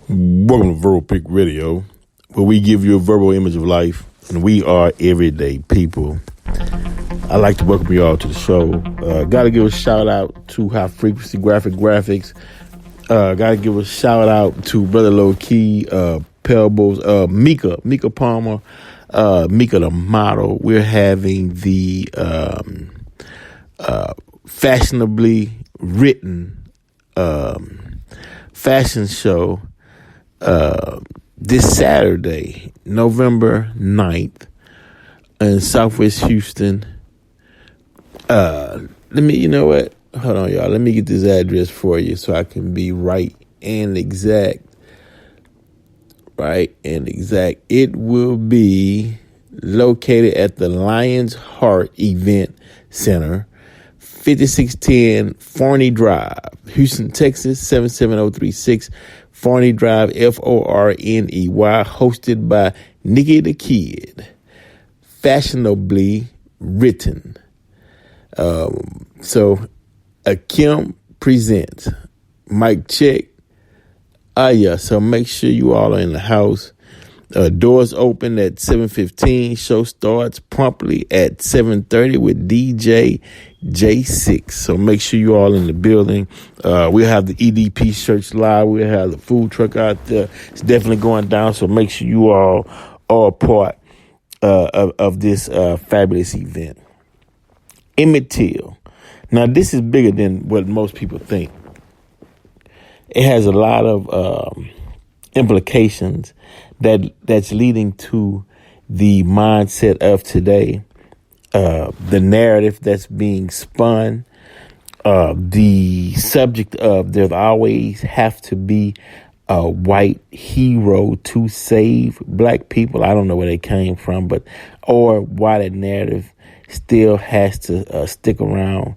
Welcome to Verbal Pick Radio, where we give you a verbal image of life, and we are everyday people. I'd like to welcome you all to the show. Got to give a shout out to High Frequency Graphics. Got to give a shout out to Brother Low Key, Pebbles, Mika Palmer, Mika the model. We're having the fashionably written fashion show this Saturday, November 9th, in Southwest Houston. You know what? Hold on, y'all. Let me get this address for you so I can be right and exact. It will be located at the Lion's Heart Event Center, 5610 Forney Drive, Houston, Texas, 77036. Forney Drive, Forney, hosted by Nikki the Kid. Fashionably written. So, Kim presents. Mic check. So make sure you all are in the house. Doors open at 7:15. Show starts promptly at 7:30 with DJ J6. So make sure you all in the building. We'll have the EDP shirts live. We'll have the food truck out there. It's definitely going down. So make sure you all are a part of this fabulous event. Emmett Till. Now this is bigger than what most people think. It has a lot of implications that's leading to the mindset of today, the narrative that's being spun, the subject of there always have to be a white hero to save black people. I don't know where they came from, or why that narrative still has to stick around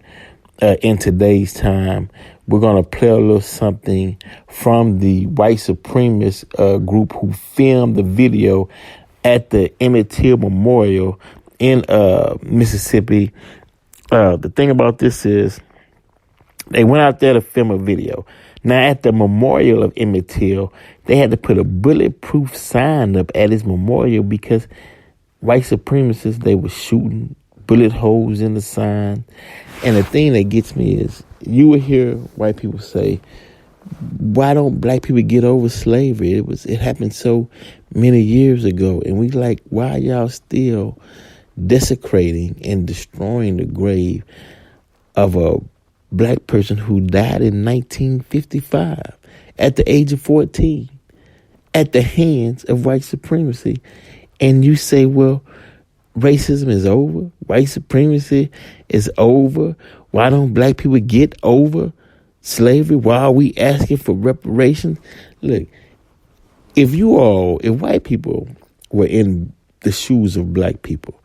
in today's time. We're going to play a little something from the white supremacist group who filmed the video at the Emmett Till Memorial in Mississippi. The thing about this is they went out there to film a video. Now, at the memorial of Emmett Till, they had to put a bulletproof sign up at his memorial because white supremacists, they were shooting bullet holes in the sign. And the thing that gets me is you will hear white people say, why don't black people get over slavery? It happened so many years ago. And we like, why are y'all still desecrating and destroying the grave of a black person who died in 1955 at the age of 14 at the hands of white supremacy? And you say, well, racism is over. White supremacy is over. Why don't black people get over slavery? Why are we asking for reparations? Look, if white people were in the shoes of black people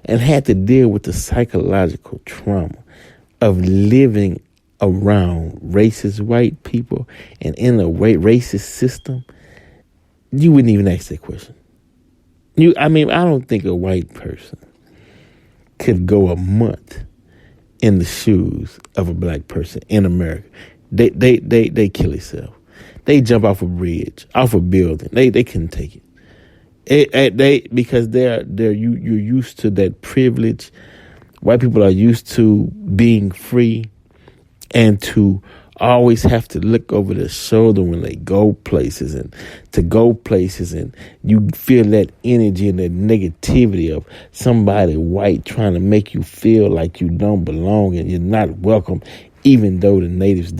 and had to deal with the psychological trauma of living around racist white people and in a racist system, you wouldn't even ask that question. I don't think a white person could go a month in the shoes of a black person in America. They kill themselves. They jump off a bridge, off a building. They couldn't take it. Because you're used to that privilege. White people are used to being free and to always have to look over their shoulder when they go places and you feel that energy and that negativity of somebody white trying to make you feel like you don't belong and you're not welcome, even though the natives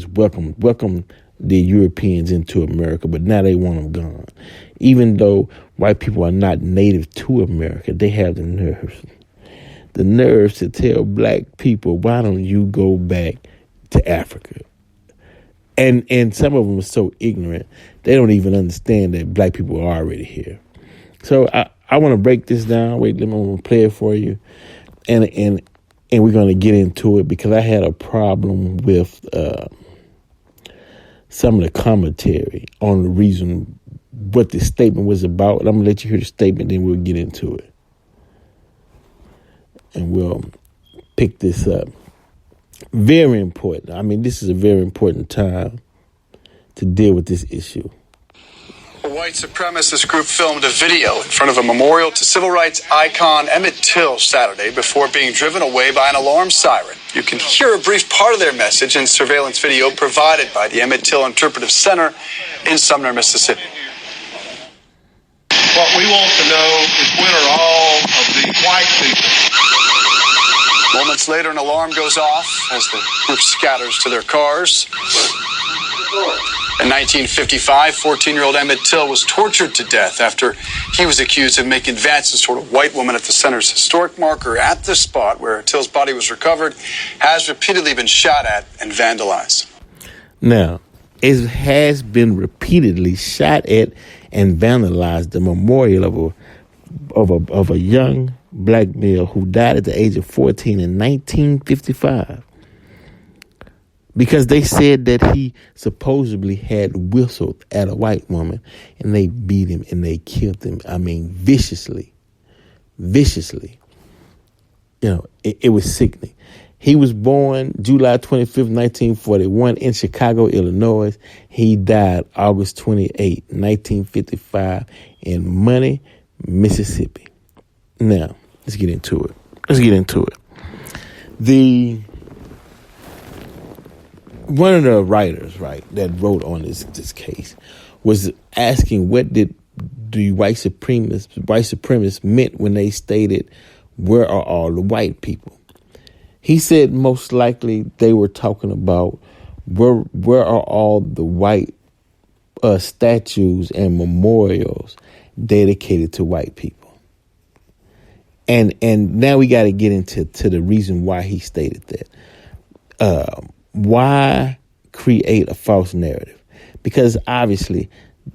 welcomed the Europeans into America, but now they want them gone. Even though white people are not native to America, they have the nerves to tell black people, why don't you go back to Africa? And some of them are so ignorant, they don't even understand that black people are already here. So I want to break this down. Wait, let me play it for you. And we're going to get into it because I had a problem with some of the commentary on the reason what the statement was about. And I'm going to let you hear the statement, then we'll get into it. And we'll pick this up. Very important. This is a very important time to deal with this issue. A white supremacist group filmed a video in front of a memorial to civil rights icon Emmett Till Saturday before being driven away by an alarm siren. You can hear a brief part of their message in surveillance video provided by the Emmett Till Interpretive Center in Sumner, Mississippi. What we want to know is when are all of these white people. Moments later, an alarm goes off as the group scatters to their cars. In 1955, 14-year-old Emmett Till was tortured to death after he was accused of making advances toward a white woman at the center's historic marker at the spot where Till's body was recovered has repeatedly been shot at and vandalized. Now, it has been repeatedly shot at and vandalized the memorial of a young black male who died at the age of 14 in 1955. Because they said that he supposedly had whistled at a white woman and they beat him and they killed him. I mean, viciously. Viciously. You know, it was sickening. He was born July 25th, 1941 in Chicago, Illinois. He died August 28, 1955 in Money, Mississippi. Now, let's get into it. One of the writers, right, that wrote on this case was asking what did the white supremacists meant when they stated, where are all the white people? He said most likely they were talking about where are all the white statues and memorials dedicated to white people. And now we got to get into the reason why he stated that. Why create a false narrative? Because obviously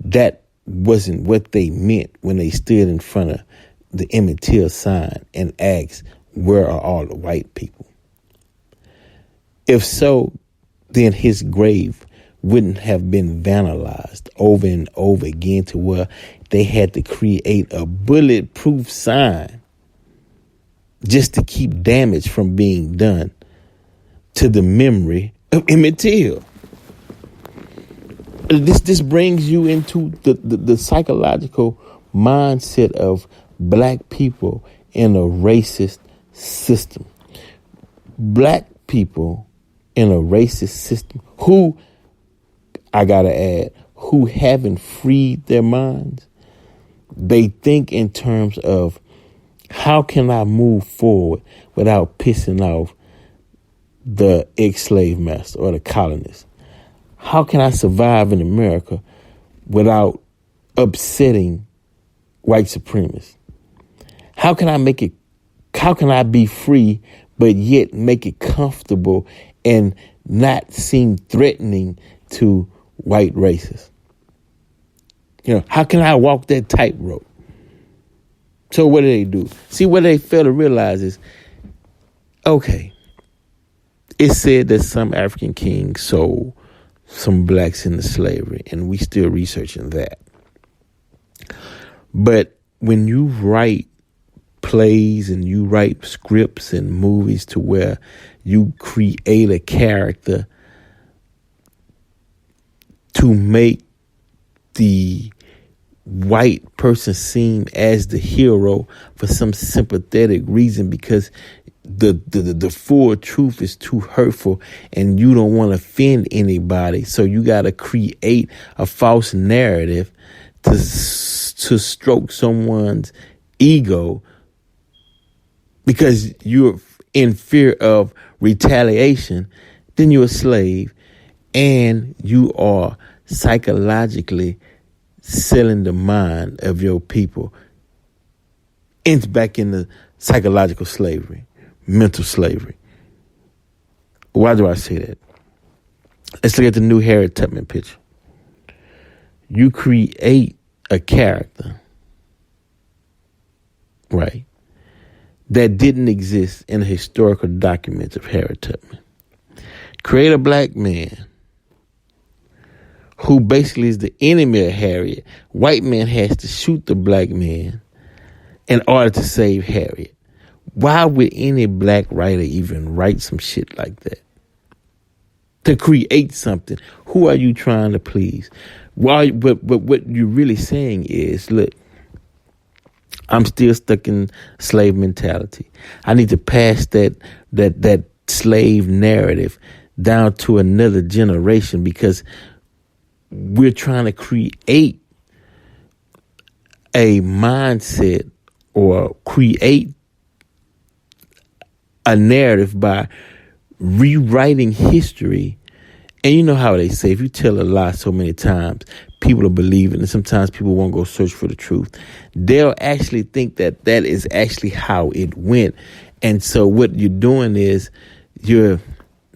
that wasn't what they meant when they stood in front of the Emmett Till sign and asked, where are all the white people? If so, then his grave wouldn't have been vandalized over and over again to where they had to create a bulletproof sign just to keep damage from being done to the memory of Emmett Till. This brings you into the psychological mindset of black people in a racist system. Black people in a racist system who, I gotta add, who haven't freed their minds. They think in terms of, how can I move forward without pissing off the ex-slave master or the colonist? How can I survive in America without upsetting white supremacists? How can I be free but yet make it comfortable and not seem threatening to white racists? You know, how can I walk that tightrope? So what do? See, what they fail to realize is, okay, it said that some African king sold some blacks into slavery, and we still researching that. But when you write plays and you write scripts and movies to where you create a character to make the white person seem as the hero for some sympathetic reason, because the full truth is too hurtful and you don't want to offend anybody, so you got to create a false narrative to stroke someone's ego because you're in fear of retaliation. Then you're a slave and you are psychologically selling the mind of your people back into psychological slavery, mental slavery. Why do I say that? Let's look at the new Harriet Tubman picture. You create a character, right, that didn't exist in the historical documents of Harriet Tubman. Create a black man who basically is the enemy of Harriet. White man has to shoot the black man in order to save Harriet. Why would any black writer even write some shit like that? to create something. Who are you trying to please? Why? But what you're really saying is, look, I'm still stuck in slave mentality. I need to pass that slave narrative down to another generation, because we're trying to create a mindset or create a narrative by rewriting history. And you know how they say, if you tell a lie so many times, people will believe it. And sometimes people won't go search for the truth. They'll actually think that that is actually how it went. And so what you're doing is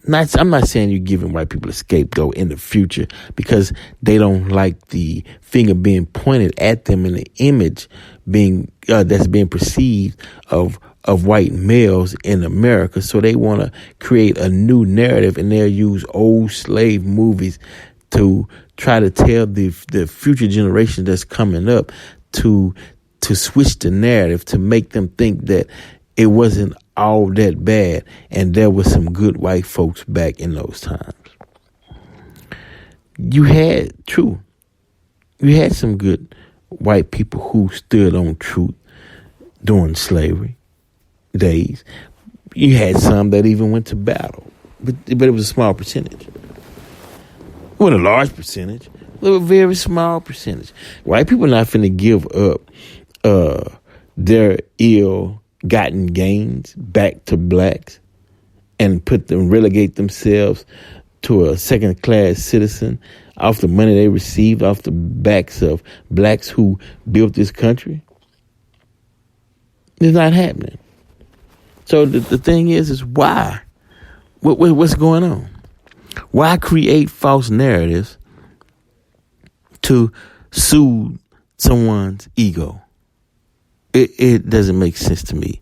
I'm not saying you're giving white people a scapegoat in the future because they don't like the finger being pointed at them and the image being that's being perceived of white males in America. So they want to create a new narrative, and they'll use old slave movies to try to tell the future generation that's coming up to switch the narrative, to make them think that it wasn't all that bad and there was some good white folks back in those times. You had some good white people who stood on truth during slavery days. You had some that even went to battle, but it was a small percentage. It wasn't a large percentage, it was a very small percentage. White people not finna give up their ill-gotten gains back to blacks and relegate themselves to a second-class citizen off the money they received off the backs of blacks who built this country. It's not happening. So the thing is why? What's going on? Why create false narratives to soothe someone's ego? It doesn't make sense to me.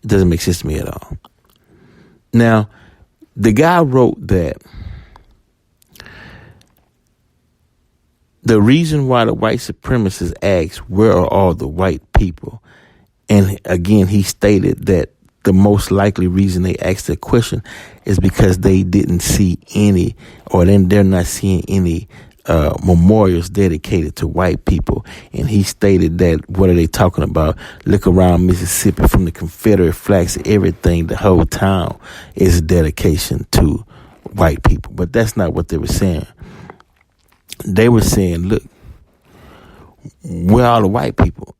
It doesn't make sense to me at all. Now, the guy wrote that the reason why the white supremacists asked, where are all the white people? And again, he stated that the most likely reason they asked that question is because they didn't see any, or then they're not seeing any memorials dedicated to white people. And he stated that, what are they talking about? Look around Mississippi, from the Confederate flags to everything, the whole town is a dedication to white people. But that's not what they were saying. They were saying, look, where are all the white people?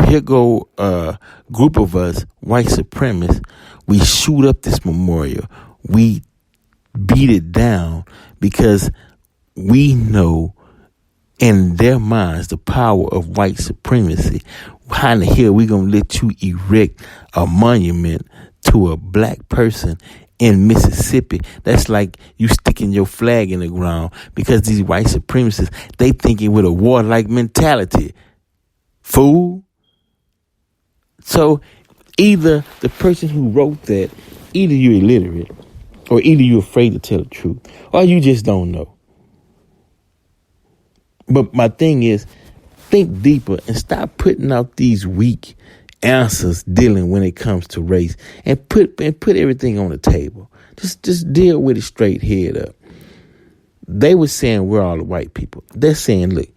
Here go a group of us, white supremacists. We shoot up this memorial. We beat it down because we know in their minds the power of white supremacy. How in the hell we gonna let you erect a monument to a black person in Mississippi? That's like you sticking your flag in the ground, because these white supremacists, they thinking with a warlike mentality. Fool. So either the person who wrote that, either you're illiterate, or either you're afraid to tell the truth, or you just don't know. But my thing is, think deeper and stop putting out these weak answers dealing when it comes to race, and put everything on the table. Just deal with it straight head up. They were saying, we're all the white people. They're saying, look,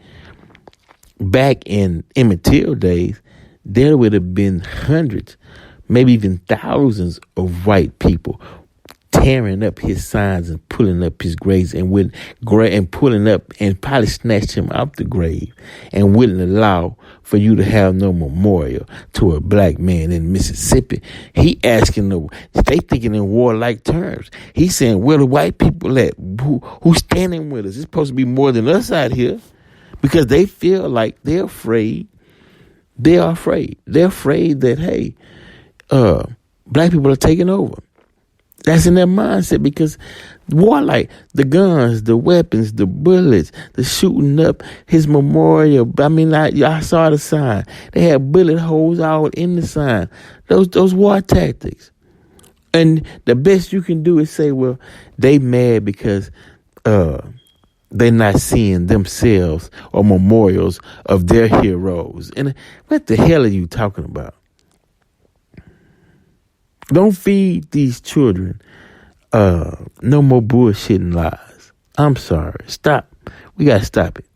back in Emmett Till days, there would have been hundreds, maybe even thousands of white people tearing up his signs and pulling up his graves, and pulling up and probably snatched him out the grave, and wouldn't allow for you to have no memorial to a black man in Mississippi. He asking they thinking in warlike terms. He's saying, where the white people at? Who's standing with us? It's supposed to be more than us out here, because they feel like they're afraid. They are afraid. They're afraid that, hey, black people are taking over. That's in their mindset, because warlike, the guns, the weapons, the bullets, the shooting up his memorial. I mean, I saw the sign. They had bullet holes all in the sign. Those war tactics. And the best you can do is say, well, they mad because they're not seeing themselves or memorials of their heroes. And what the hell are you talking about? Don't feed these children No more bullshitting lies. I'm sorry. Stop. We got to stop it.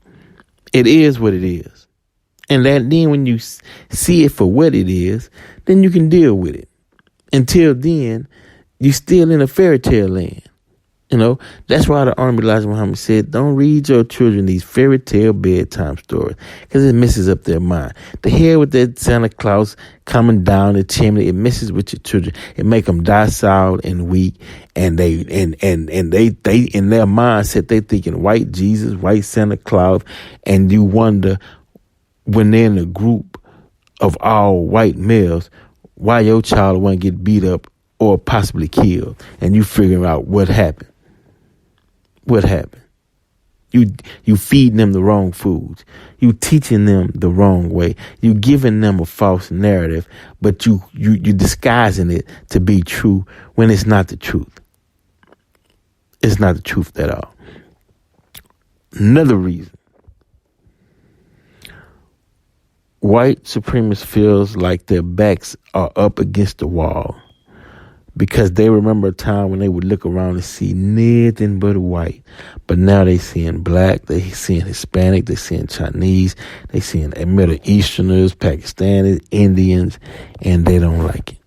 It is what it is. And then when you see it for what it is, then you can deal with it. Until then, you're still in a fairy tale land. You know, that's why the Army Elijah Muhammad said, don't read your children these fairy tale bedtime stories, because it messes up their mind. The hell with that Santa Claus coming down the chimney, it messes with your children. It make them docile and weak, and they in their mindset they thinking white Jesus, white Santa Claus, and you wonder when they're in a group of all white males why your child won't get beat up or possibly killed, and you figuring out what happened. What happened? You feeding them the wrong foods. You teaching them the wrong way. You giving them a false narrative, but you disguising it to be true when it's not the truth. It's not the truth at all. Another reason. White supremacists feels like their backs are up against the wall, because they remember a time when they would look around and see nothing but white. But now they seeing black, they seeing Hispanic, they seeing Chinese, they seeing Middle Easterners, Pakistanis, Indians, and they don't like it.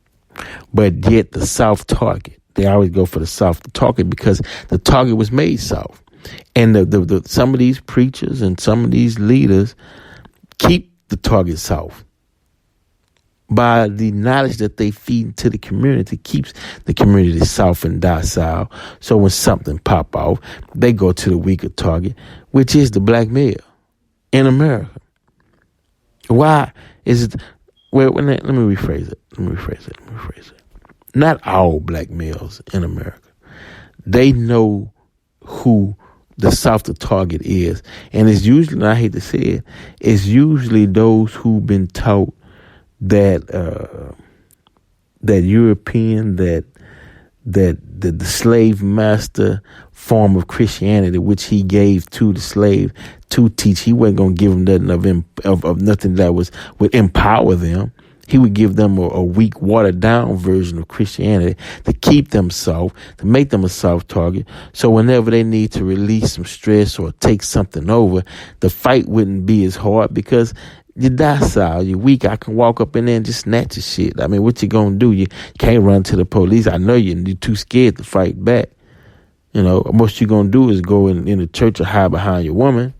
But yet the soft target, they always go for the soft target because the target was made soft. And the some of these preachers and some of these leaders keep the target soft by the knowledge that they feed to the community. Keeps the community soft and docile. So when something pop off, they go to the weaker target, which is the black male in America. Why is it? Well, let me rephrase it. Not all black males in America. They know who the softer target is, and it's usually, and I hate to say it, it's usually those who've been taught that European, that the slave master form of Christianity, which he gave to the slave to teach. He wasn't going to give them nothing of nothing that would empower them. He would give them a weak, watered down version of Christianity to keep them soft, to make them a soft target. So whenever they need to release some stress or take something over, the fight wouldn't be as hard because you're docile, you're weak. I can walk up in there and just snatch your shit. I mean, what you gonna do? You can't run to the police. I know you're too scared to fight back. You know, most you're gonna do is go in the church or hide behind your woman.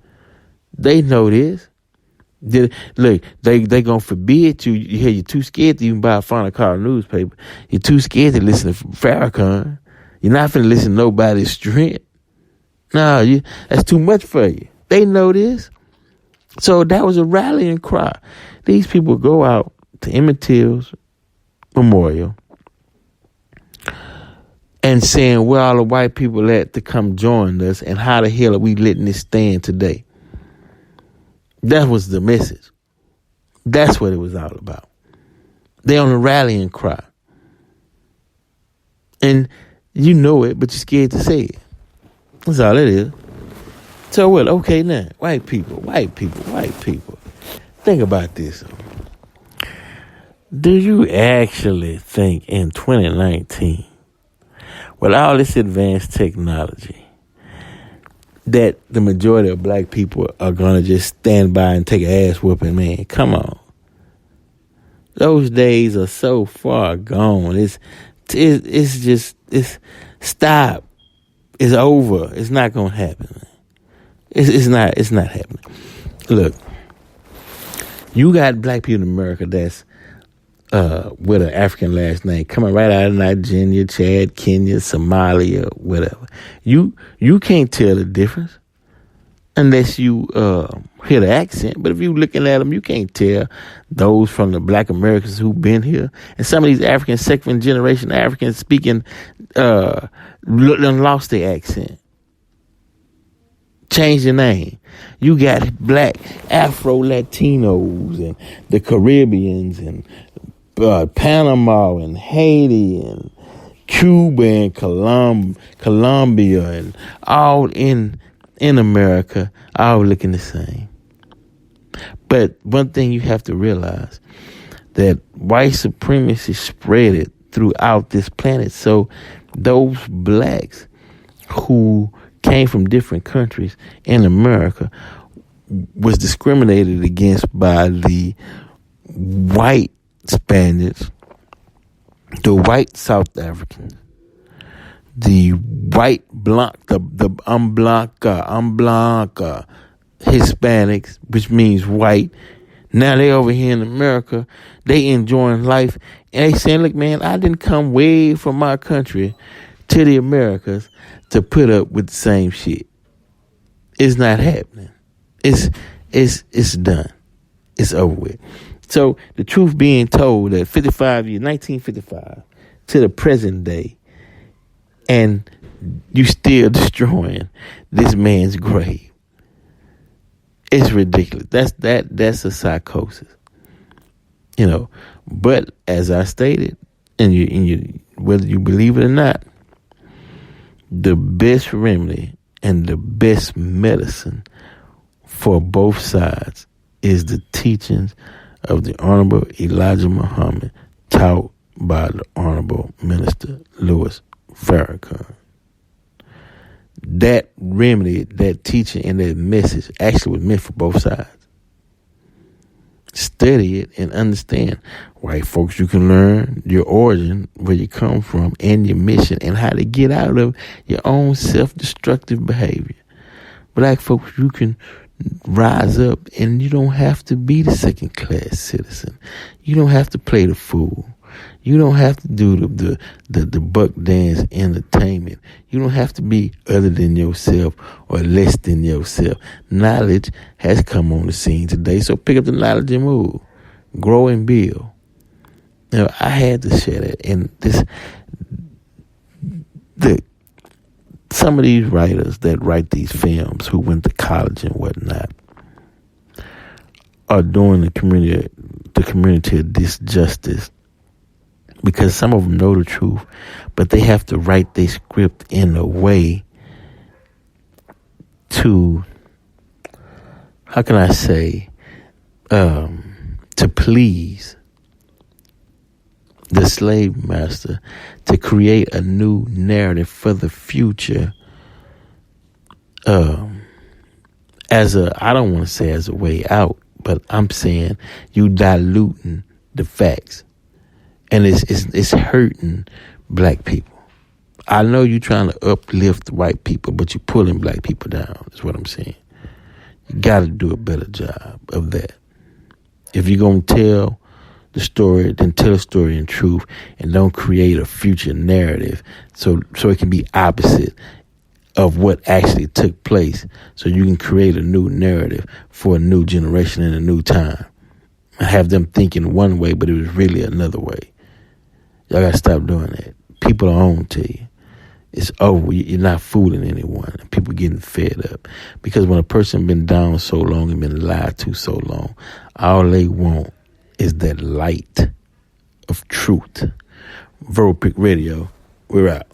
They know this. Look, they gonna forbid you. You're too scared to even buy a Final Call newspaper. You're too scared to listen to Farrakhan. You're not finna listen to nobody's strength. No, that's too much for you. They know this. So that was a rallying cry. These people go out to Emmett Till's memorial and saying, where all the white people at to come join us, and how the hell are we letting this stand today? That was the message. That's what it was all about. They on a rallying cry. And you know it, but you're scared to say it. That's all it is. So what? Okay, now, white people. Think about this. Do you actually think in 2019, with all this advanced technology, that the majority of black people are going to just stand by and take an ass whooping? Man, come on. Those days are so far gone. It's stop. It's over. It's not going to happen, man. It's not happening. Look, you got black people in America that's with an African last name coming right out of Nigeria, Chad, Kenya, Somalia, whatever. You can't tell the difference unless you hear the accent. But if you looking at them, you can't tell those from the black Americans who've been here. And some of these African second generation Africans speaking lost their accent. Change the name. You got black Afro-Latinos and the Caribbeans and Panama and Haiti and Cuba and Colombia and all in America, all looking the same. But one thing you have to realize, that white supremacy spread it throughout this planet. So those blacks who came from different countries in America was discriminated against by the white Spaniards, the white South Africans, the white the Blanca Hispanics, which means white. Now they over here in America, they enjoying life, and they saying, look, man, I didn't come way from my country to the Americas to put up with the same shit. It's not happening. It's done. It's over with. So the truth being told, that 1955 to the present day, and you still destroying this man's grave. It's ridiculous. That's a psychosis. But as I stated, and you whether you believe it or not, the best remedy and the best medicine for both sides is the teachings of the Honorable Elijah Muhammad, taught by the Honorable Minister Louis Farrakhan. That remedy, that teaching, and that message actually was meant for both sides. Study it and understand. White folks, you can learn your origin, where you come from, and your mission, and how to get out of your own self-destructive behavior. Black folks, you can rise up, and you don't have to be the second-class citizen. You don't have to play the fool. You don't have to do the buck dance entertainment. You don't have to be other than yourself or less than yourself. Knowledge has come on the scene today, so pick up the knowledge and move. Grow and build. I had to share that. And some of these writers that write these films, who went to college and whatnot, are doing the community a disjustice, because some of them know the truth, but they have to write their script in a way to, how can I say, to please the slave master, to create a new narrative for the future, I don't want to say as a way out, but I'm saying you diluting the facts. And it's hurting black people. I know you're trying to uplift white people, but you're pulling black people down, is what I'm saying. You got to do a better job of that. If you're going to tell the story, then tell the story in truth, and don't create a future narrative so it can be opposite of what actually took place, so you can create a new narrative for a new generation in a new time. Have them thinking one way, but it was really another way. Y'all got to stop doing that. People are on to you. It's over. You're not fooling anyone. People getting fed up. Because when a person been down so long and been lied to so long, all they want is that light of truth. Verbal Pick Radio, we're out.